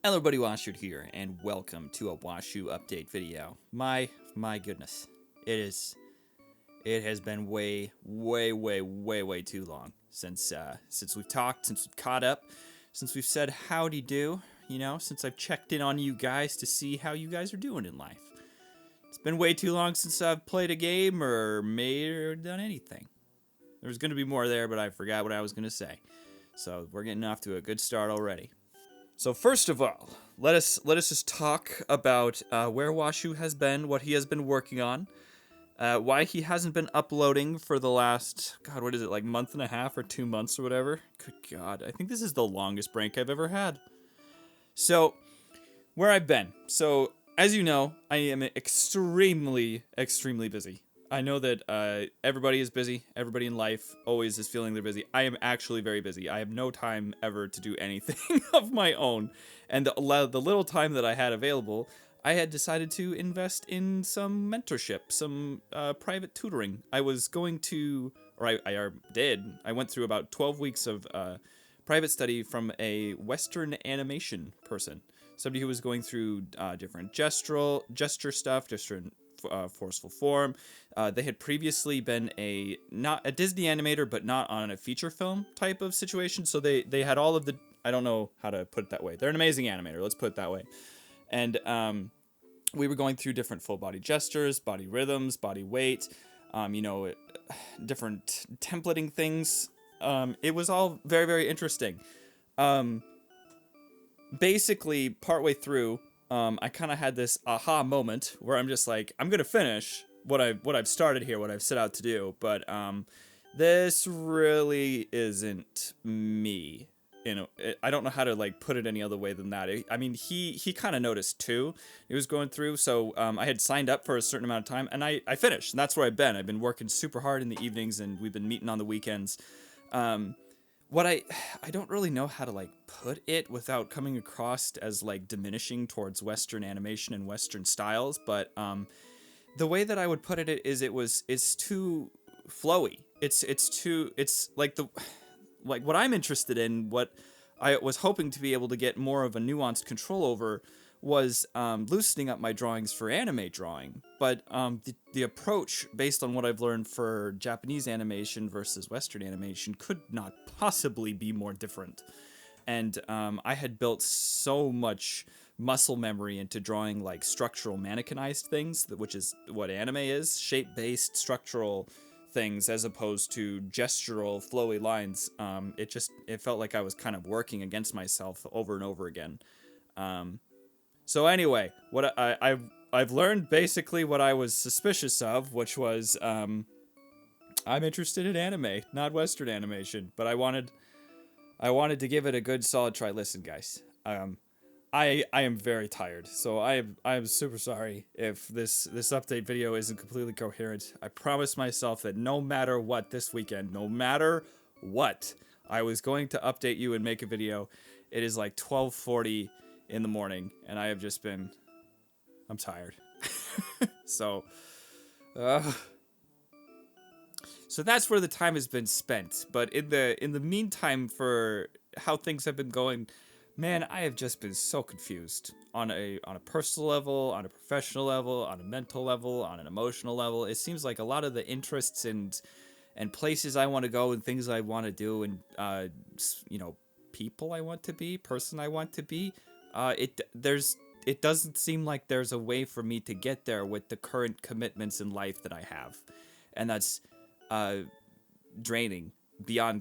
Hello everybody, Washu here, and welcome to a Washu update video. My goodness. It has been way too long since we've talked, since we've caught up, since we've said howdy do, since I've checked in on you guys to see how you guys are doing in life. It's been way too long since I've played a game or made or done anything. There was going to be more there, but I forgot what I was going to say. So we're getting off to a good start already. So first of all, let us just talk about where Washu has been, what he has been working on, why he hasn't been uploading for the last, God, what is it, like month and a half or 2 months or whatever? Good God, I think this is the longest break I've ever had. So, where I've been. So, as you know, I am extremely busy. I know that everybody is busy. Everybody in life always is feeling they're busy. I am actually very busy. I have no time ever to do anything of my own. And the little time that I had available, I had decided to invest in some mentorship, some private tutoring. I was going to, or I did. I went through about 12 weeks of private study from a Western animation person. Somebody who was going through different gesture stuff, different forceful form. They had previously been not a Disney animator, but not on a feature film type of situation. So they had all of the, I don't know how to put it that way. They're an amazing animator. Let's put it that way. And we were going through different full body gestures, body rhythms, body weight, different templating things. It was all very interesting. Basically, partway through, I kind of had this aha moment where I'm just like, I'm gonna finish what I've started here, what I've set out to do, but this really isn't me. I don't know how to like put it any other way than that. I mean, he kind of noticed too. He was going through, so I had signed up for a certain amount of time, and I finished, and that's where I've been. I've been working super hard in the evenings, and we've been meeting on the weekends. What I don't really know how to like put it without coming across as like diminishing towards Western animation and Western styles, but the way that I would put it is it's too flowy. It's like what I'm interested in, what I was hoping to be able to get more of a nuanced control over was loosening up my drawings for anime drawing. But the approach, based on what I've learned for Japanese animation versus Western animation, could not possibly be more different. And I had built so much muscle memory into drawing like structural mannequinized things, which is what anime is, shape-based structural things as opposed to gestural flowy lines. It felt like I was kind of working against myself over and over again. So anyway, what I've learned basically what I was suspicious of, which was I'm interested in anime, not Western animation, but I wanted to give it a good solid try. Listen, guys, I am very tired, so I am super sorry if this update video isn't completely coherent. I promised myself that no matter what this weekend, no matter what, I was going to update you and make a video. It is like 12:40 in the morning, and I'm tired. So that's where the time has been spent. But in the meantime, for how things have been going, man, I have just been so confused on a personal level, on a professional level, on a mental level, on an emotional level. It seems like a lot of the interests and places I want to go and things I want to do and people I want to be, person I want to be, it doesn't seem like there's a way for me to get there with the current commitments in life that I have. And that's beyond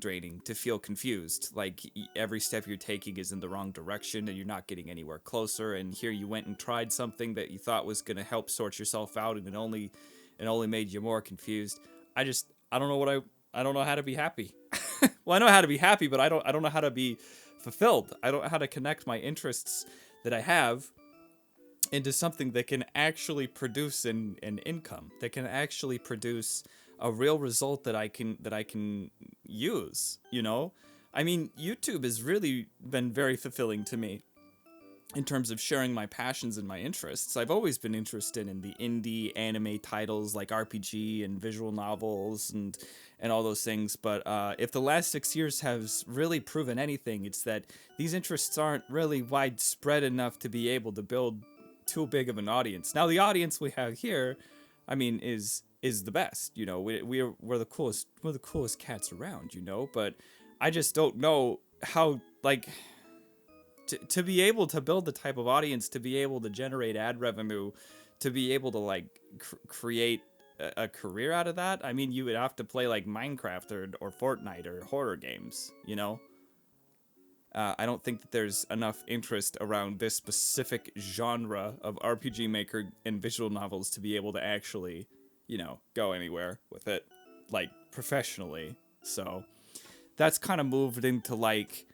draining to feel confused. Like every step you're taking is in the wrong direction and you're not getting anywhere closer. And here you went and tried something that you thought was going to help sort yourself out, and it only made you more confused. I don't know how to be happy. Well, I know how to be happy, but I don't know how to be fulfilled. I don't know how to connect my interests that I have into something that can actually produce an income, that can actually produce a real result that I can use, I mean, YouTube has really been very fulfilling to me. in terms of sharing my passions and my interests. I've always been interested in the indie anime titles like RPG and visual novels and all those things. But if the last 6 years has really proven anything, it's that these interests aren't really widespread enough to be able to build too big of an audience. Now the audience we have here, I mean, is the best. You know, we're the coolest cats around. You know, but I just don't know how like to be able to build the type of audience, to be able to generate ad revenue, to be able to like create a career out of that. I mean, you would have to play like Minecraft or Fortnite or horror games, you know? I don't think that there's enough interest around this specific genre of RPG Maker and visual novels to be able to actually, you know, go anywhere with it, like professionally. So that's kind of moved into like,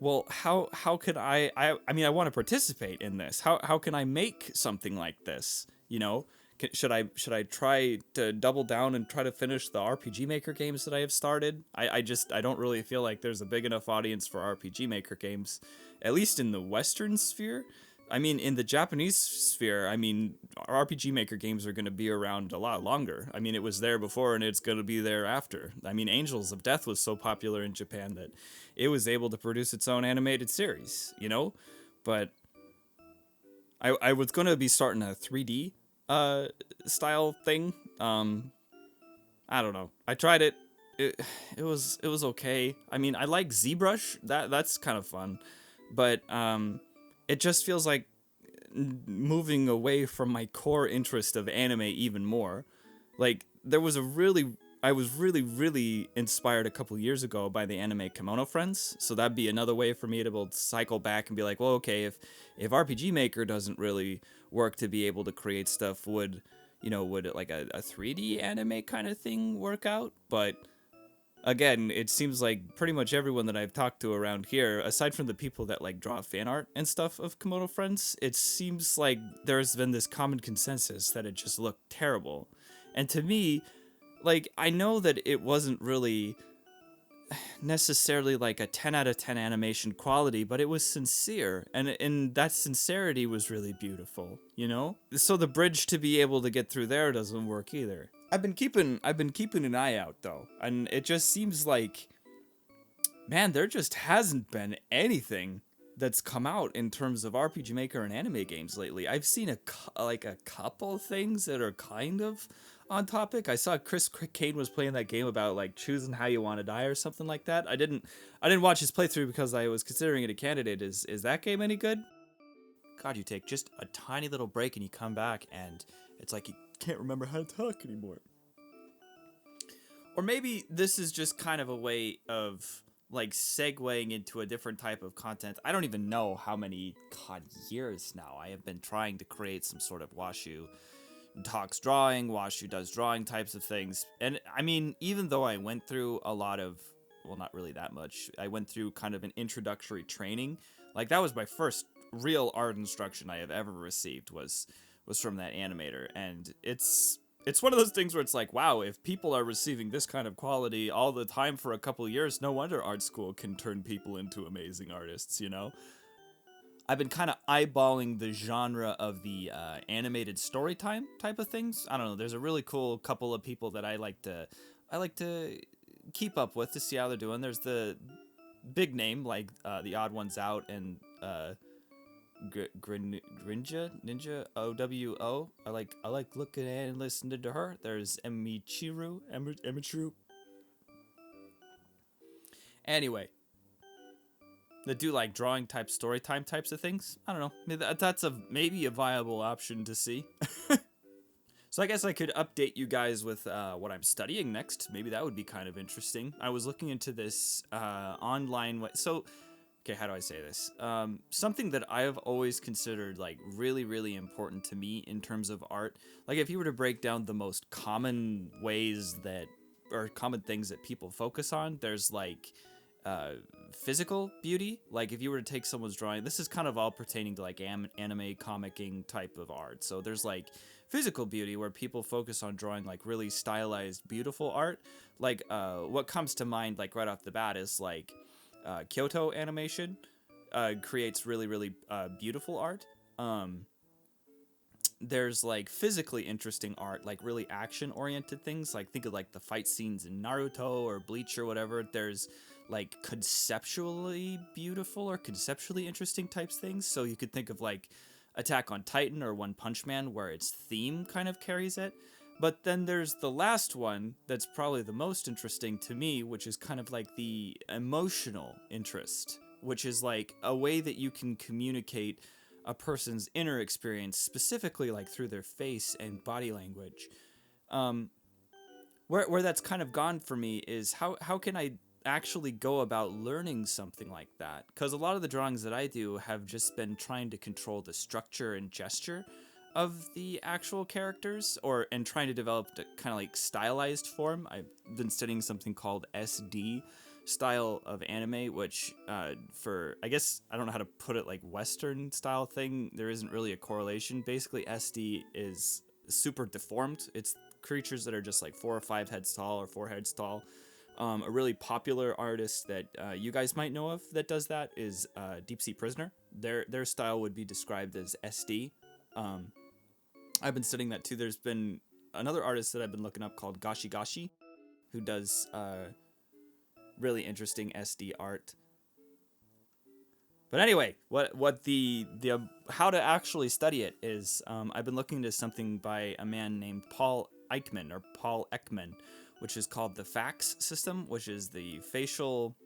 well, how could I mean, I want to participate in this. How can I make something like this? You know, should I try to double down and try to finish the RPG Maker games that I have started? I don't really feel like there's a big enough audience for RPG Maker games, at least in the Western sphere. I mean, in the Japanese sphere, I mean, RPG Maker games are going to be around a lot longer. I mean, it was there before and it's going to be there after. I mean, Angels of Death was so popular in Japan that it was able to produce its own animated series, you know? But I was going to be starting a 3D style thing. I don't know. I tried it. It was okay. I mean, I like ZBrush. That's kind of fun. But it just feels like moving away from my core interest of anime even more. Like I was really inspired a couple years ago by the anime Kimono Friends. So that'd be another way for me to be able to cycle back and be like, well, okay, if RPG Maker doesn't really work to be able to create stuff, would it like a 3D anime kind of thing work out? But again, it seems like pretty much everyone that I've talked to around here, aside from the people that like draw fan art and stuff of Komodo Friends, it seems like there's been this common consensus that it just looked terrible. And to me, like, I know that it wasn't really necessarily like a 10 out of 10 animation quality, but it was sincere, and that sincerity was really beautiful, you know? So the bridge to be able to get through there doesn't work either. I've been keeping an eye out though, and it just seems like, man, there just hasn't been anything that's come out in terms of RPG Maker and anime games lately. I've seen a couple things that are kind of on topic. I saw Chris Kane was playing that game about like choosing how you want to die or something like that. I didn't watch his playthrough because I was considering it a candidate. Is that game any good? God, you take just a tiny little break and you come back and it's like you can't remember how to talk anymore. Or maybe this is just kind of a way of like segueing into a different type of content. I don't even know how many years now I have been trying to create some sort of washu talks drawing, washu does drawing types of things. And I mean, even though I went through a lot of, well, not really that much, I went through kind of an introductory training. Like that was my first real art instruction I have ever received was from that animator. And it's one of those things where it's like, wow, if people are receiving this kind of quality all the time for a couple years, no wonder art school can turn people into amazing artists, you know? I've been kind of eyeballing the genre of the animated story time type of things. I don't know. There's a really cool couple of people that I like to keep up with to see how they're doing. There's the big name like The Odd Ones Out and Ninja OWO. I like looking at and listening to her. There's Emichiru. Anyway, that do like drawing type story time types of things. I don't know. Maybe that's maybe a viable option to see. So I guess I could update you guys with what I'm studying next. Maybe that would be kind of interesting. I was looking into this online way. So, okay, how do I say this? Something that I have always considered like really, really important to me in terms of art. Like if you were to break down the most common ways that, or common things that people focus on, there's like physical beauty. Like if you were to take someone's drawing, this is kind of all pertaining to like anime comicking type of art. So there's like physical beauty where people focus on drawing like really stylized, beautiful art. Like what comes to mind like right off the bat is like Kyoto animation. creates really, really beautiful art. There's like physically interesting art, like really action oriented things. Like think of like the fight scenes in Naruto or Bleach or whatever. There's like conceptually beautiful or conceptually interesting types things. So you could think of like Attack on Titan or One Punch Man, where its theme kind of carries it. But then there's the last one that's probably the most interesting to me, which is kind of like the emotional interest, which is like a way that you can communicate a person's inner experience, specifically like through their face and body language. Um, where that's kind of gone for me is how can I actually go about learning something like that? Because a lot of the drawings that I do have just been trying to control the structure and gesture of the actual characters, or and trying to develop a kind of like stylized form. I've been studying something called SD style of anime, which for, I guess, I don't know how to put it, like Western style thing. There isn't really a correlation. Basically, SD is super deformed. It's creatures that are just like 4 or 5 heads tall or 4 heads tall. A really popular artist that you guys might know of that does that is Deep Sea Prisoner. Their style would be described as SD. I've been studying that too. There's been another artist that I've been looking up called Gashi Gashi, who does really interesting SD art. But anyway, what the how to actually study it is, I've been looking into something by a man named Paul Ekman, which is called the FACS system, which is the facial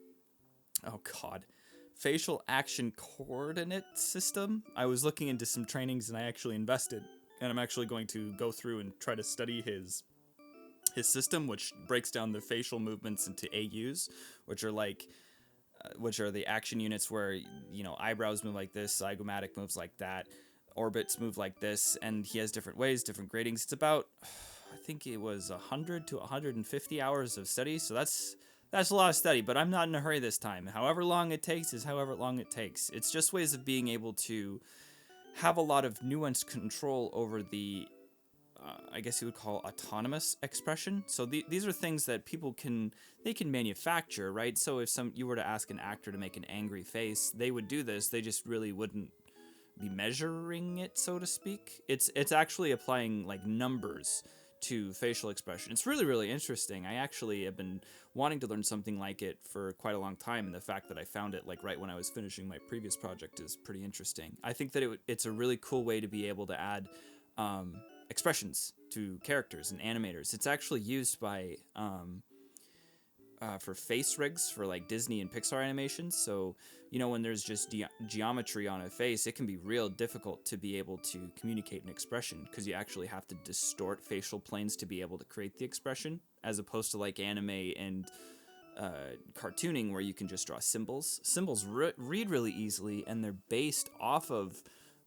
action coordinate system. I was looking into some trainings and I actually invested, and I'm actually going to go through and try to study his system, which breaks down the facial movements into AUs, which are the action units where, eyebrows move like this, zygomatic moves like that, orbits move like this, and he has different ways, different gradings. It's about, I think it was 100 to 150 hours of study, so that's a lot of study, but I'm not in a hurry this time. However long it takes is however long it takes. It's just ways of being able to have a lot of nuanced control over the I guess you would call autonomous expression. So these are things that people can manufacture, right? So if you were to ask an actor to make an angry face, they would do this. They just really wouldn't be measuring it, so to speak. It's actually applying like numbers to facial expression. It's really, really interesting. I actually have been wanting to learn something like it for quite a long time, and the fact that I found it like right when I was finishing my previous project is pretty interesting. I think that it's a really cool way to be able to add expressions to characters and animators. It's actually used by for face rigs for like Disney and Pixar animations. So when there's just geometry on a face, it can be real difficult to be able to communicate an expression, because you actually have to distort facial planes to be able to create the expression, as opposed to like anime and cartooning, where you can just draw symbols. Symbols read really easily, and they're based off of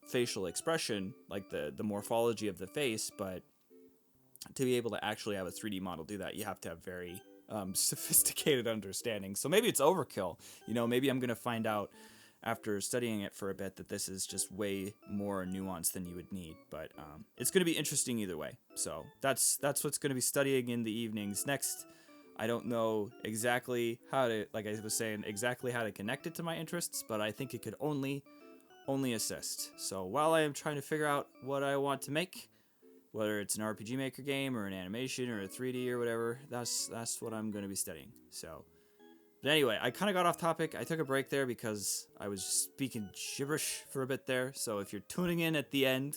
facial expression, like the morphology of the face. But to be able to actually have a 3D model do that, you have to have very sophisticated understanding. So maybe it's overkill. Maybe I'm gonna find out after studying it for a bit that this is just way more nuanced than you would need. But it's gonna be interesting either way. So that's what's gonna be studying in the evenings. Next, I don't know exactly how to, like I was saying, exactly how to connect it to my interests, but I think it could only assist. So while I am trying to figure out what I want to make, whether it's an RPG Maker game or an animation or a 3D or whatever, that's what I'm going to be studying. So, but anyway, I kind of got off topic. I took a break there because I was speaking gibberish for a bit there. So if you're tuning in at the end,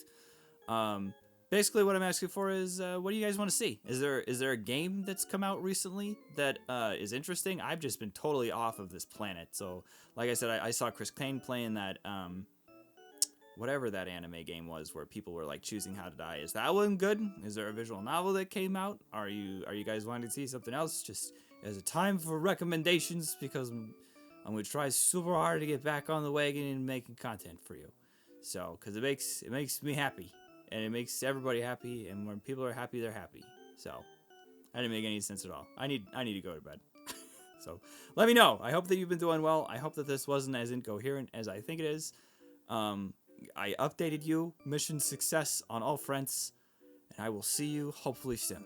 basically what I'm asking for is, what do you guys want to see? Is there a game that's come out recently that is interesting? I've just been totally off of this planet. So like I said, I saw Chris Kane playing that whatever that anime game was, where people were like choosing how to die. Is that one good? Is there a visual novel that came out? Are you guys wanting to see something else? Just as a time for recommendations, because I'm going to try super hard to get back on the wagon and making content for you. So, because it makes me happy, and it makes everybody happy, and when people are happy, they're happy. So, that didn't make any sense at all. I need to go to bed. So, let me know. I hope that you've been doing well. I hope that this wasn't as incoherent as I think it is. I updated you. Mission success on all fronts. And I will see you hopefully soon.